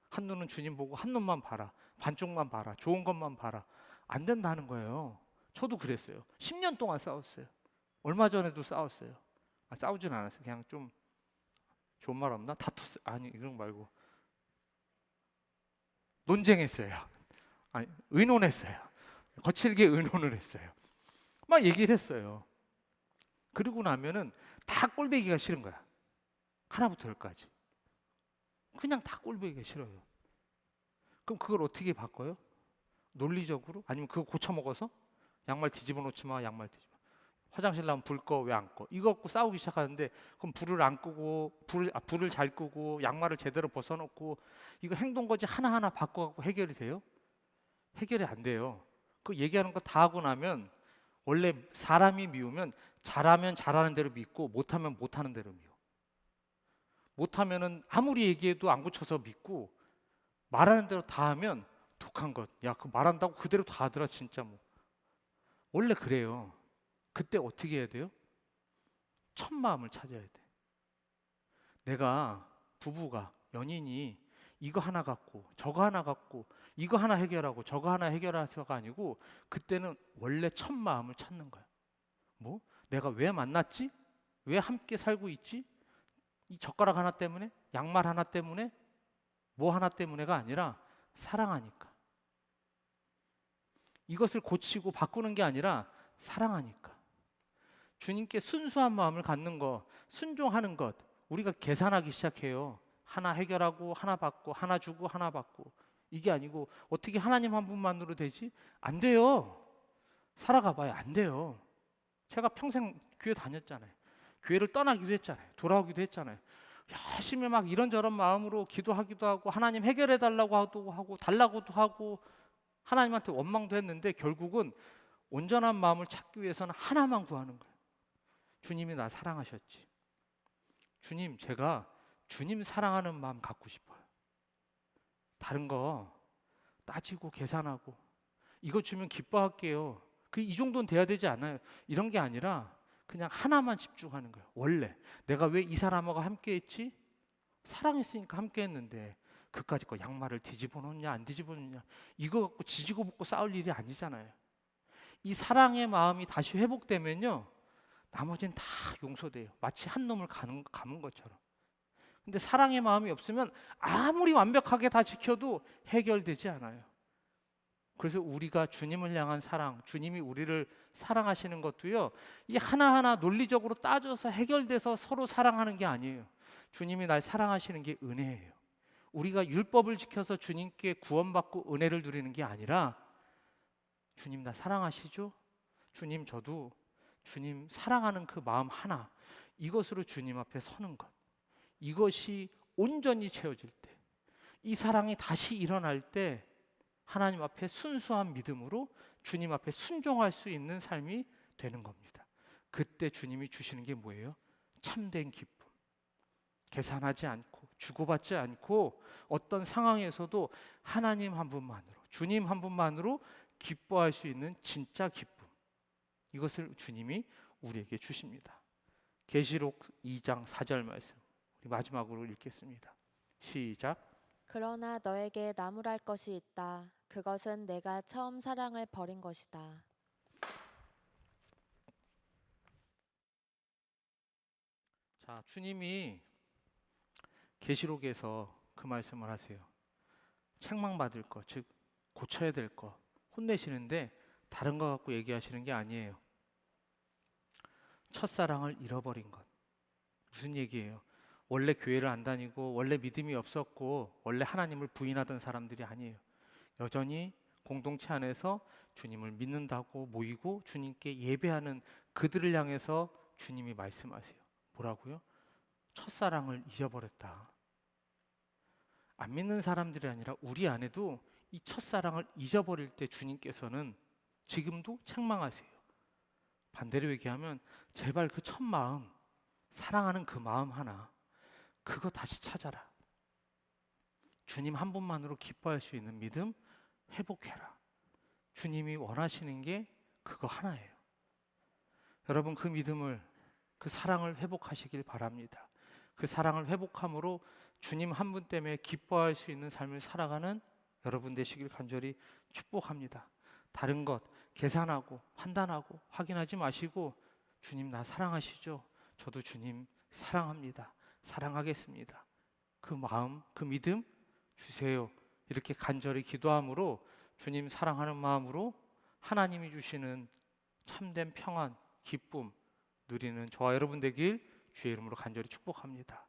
한눈은 주님 보고 한눈만 봐라. 반쪽만 봐라. 좋은 것만 봐라. 안 된다는 거예요. 저도 그랬어요. 10년 동안 싸웠어요. 얼마 전에도 싸웠어요. 싸우진 않았어요. 그냥 좀 좋은 말 없나? 다퉜어요. 아니 이런 거 말고 논쟁했어요. 아니 의논했어요. 거칠게 의논을 했어요. 막 얘기를 했어요. 그러고 나면은 다 꼴보기가 싫은 거야. 하나부터 열까지. 그냥 다 꼴보기가 싫어요. 그럼 그걸 어떻게 바꿔요? 논리적으로? 아니면 그거 고쳐먹어서? 양말 뒤집어 놓지 마, 양말 뒤집어. 화장실 나면 불 꺼, 왜 안 꺼? 이거 갖고 싸우기 시작하는데 그럼 불을 안 끄고 불을 잘 끄고 양말을 제대로 벗어놓고 이거 행동거지 하나하나 바꿔갖고 해결이 돼요? 해결이 안 돼요. 그 얘기하는 거 다 하고 나면 원래 사람이 미우면 잘하면 잘하는 대로 믿고 못하면 못하는 대로 미워. 못하면은 아무리 얘기해도 안 고쳐서 믿고 말하는 대로 다 하면 독한 것. 야, 그 말한다고 그대로 다 하더라 진짜 뭐. 원래 그래요. 그때 어떻게 해야 돼요? 첫 마음을 찾아야 돼. 내가 부부가 연인이 이거 하나 갖고 저거 하나 갖고 이거 하나 해결하고 저거 하나 해결해서가 아니고 그때는 원래 첫 마음을 찾는 거야. 뭐? 내가 왜 만났지? 왜 함께 살고 있지? 이 젓가락 하나 때문에? 양말 하나 때문에? 뭐 하나 때문에가 아니라 사랑하니까. 이것을 고치고 바꾸는 게 아니라 사랑하니까. 주님께 순수한 마음을 갖는 것, 순종하는 것, 우리가 계산하기 시작해요. 하나 해결하고 하나 받고 하나 주고 하나 받고. 이게 아니고 어떻게 하나님 한 분만으로 되지? 안 돼요. 살아가 봐야 안 돼요. 제가 평생 교회 다녔잖아요. 교회를 떠나기도 했잖아요. 돌아오기도 했잖아요. 열심히 막 이런저런 마음으로 기도하기도 하고 하나님 해결해 달라고 하고 달라고도 하고 하나님한테 원망도 했는데 결국은 온전한 마음을 찾기 위해서는 하나만 구하는 거예요. 주님이 나 사랑하셨지. 주님, 제가 주님 사랑하는 마음 갖고 싶어요. 다른 거 따지고 계산하고 이거 주면 기뻐할게요. 이 정도는 돼야 되지 않아요? 이런 게 아니라 그냥 하나만 집중하는 거예요. 원래 내가 왜 이 사람하고 함께 했지? 사랑했으니까 함께 했는데 그까짓 거 양말을 뒤집어 놓냐 안 뒤집어 놓냐 이거 갖고 지지고 볶고 싸울 일이 아니잖아요. 이 사랑의 마음이 다시 회복되면요 나머지는 다 용서돼요. 마치 한 놈을 감은 것처럼. 근데 사랑의 마음이 없으면 아무리 완벽하게 다 지켜도 해결되지 않아요. 그래서 우리가 주님을 향한 사랑, 주님이 우리를 사랑하시는 것도요, 이 하나하나 논리적으로 따져서 해결돼서 서로 사랑하는 게 아니에요. 주님이 날 사랑하시는 게 은혜예요. 우리가 율법을 지켜서 주님께 구원받고 은혜를 누리는 게 아니라, 주님 나 사랑하시죠? 주님 저도 주님 사랑하는 그 마음 하나, 이것으로 주님 앞에 서는 것, 이것이 온전히 채워질 때, 이 사랑이 다시 일어날 때 하나님 앞에 순수한 믿음으로 주님 앞에 순종할 수 있는 삶이 되는 겁니다. 그때 주님이 주시는 게 뭐예요? 참된 기쁨. 계산하지 않고 주고받지 않고 어떤 상황에서도 하나님 한 분만으로, 주님 한 분만으로 기뻐할 수 있는 진짜 기쁨, 이것을 주님이 우리에게 주십니다. 계시록 2장 4절 말씀, 우리 마지막으로 읽겠습니다. 시작. 그러나 너에게 나무랄 것이 있다. 그것은 내가 처음 사랑을 버린 것이다. 자, 주님이 계시록에서 그 말씀을 하세요. 책망받을 것, 즉 고쳐야 될 것 혼내시는데 다른 거 갖고 얘기하시는 게 아니에요. 첫사랑을 잃어버린 것. 무슨 얘기예요? 원래 교회를 안 다니고 원래 믿음이 없었고 원래 하나님을 부인하던 사람들이 아니에요. 여전히 공동체 안에서 주님을 믿는다고 모이고 주님께 예배하는 그들을 향해서 주님이 말씀하세요. 뭐라고요? 첫사랑을 잊어버렸다. 안 믿는 사람들이 아니라 우리 안에도 이 첫사랑을 잊어버릴 때 주님께서는 지금도 책망하세요. 반대로 얘기하면 제발 그 첫 마음, 사랑하는 그 마음 하나, 그거 다시 찾아라. 주님 한 분만으로 기뻐할 수 있는 믿음 회복해라. 주님이 원하시는 게 그거 하나예요. 여러분 그 믿음을, 그 사랑을 회복하시길 바랍니다. 그 사랑을 회복함으로 주님 한 분 때문에 기뻐할 수 있는 삶을 살아가는 여러분 되시길 간절히 축복합니다. 다른 것 계산하고 판단하고 확인하지 마시고 주님 나 사랑하시죠? 저도 주님 사랑합니다. 사랑하겠습니다. 그 마음, 그 믿음 주세요. 이렇게 간절히 기도함으로 주님 사랑하는 마음으로 하나님이 주시는 참된 평안, 기쁨 누리는 저와 여러분 되길 주의 이름으로 간절히 축복합니다.